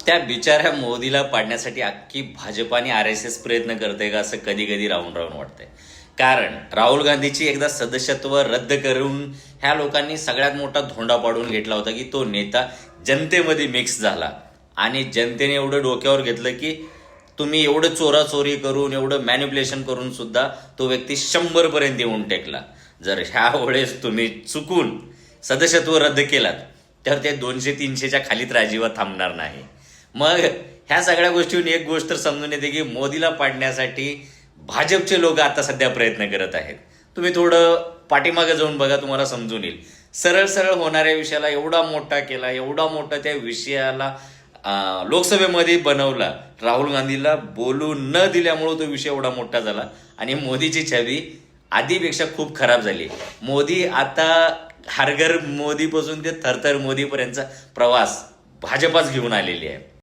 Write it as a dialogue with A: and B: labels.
A: त्या बिचाऱ्या मोदीला पाडण्यासाठी अख्खी भाजप आणि RSS प्रयत्न करते का असं कधी कधी राहून राहून वाटतंय. कारण राहुल गांधीची एकदा सदस्यत्व रद्द करून ह्या लोकांनी सगळ्यात मोठा धोंडा पाडून घेतला होता की तो नेता जनतेमध्ये मिक्स झाला आणि जनतेने एवढं डोक्यावर घेतलं की तुम्ही एवढं चोराचोरी करून एवढं मॅन्युप्युलेशन करून सुद्धा तो व्यक्ती 100 पर्यंत येऊन टेकला. जर ह्या वेळेस तुम्ही चुकून सदस्यत्व रद्द केलात तर ते 200-300च्या खाली तर अजिबात थांबणार नाही. मग ह्या सगळ्या गोष्टीहून एक गोष्ट तर समजून येते की मोदीला पाडण्यासाठी भाजपचे लोक आता सध्या प्रयत्न करत आहेत. तुम्ही थोडं पाठीमागे जाऊन बघा, तुम्हाला समजून येईल. सरळ सरळ होणाऱ्या विषयाला एवढा मोठा केला, एवढा मोठा त्या विषयाला लोकसभेमध्ये बनवला. राहुल गांधीला बोलू न दिल्यामुळे तो विषय एवढा मोठा झाला आणि मोदीची छबी आधीपेक्षा खूप खराब झाली. मोदी आता हरघर मोदीपासून ते थरथर मोदीपर्यंतचा प्रवास भाजपच घेऊन आलेली आहे.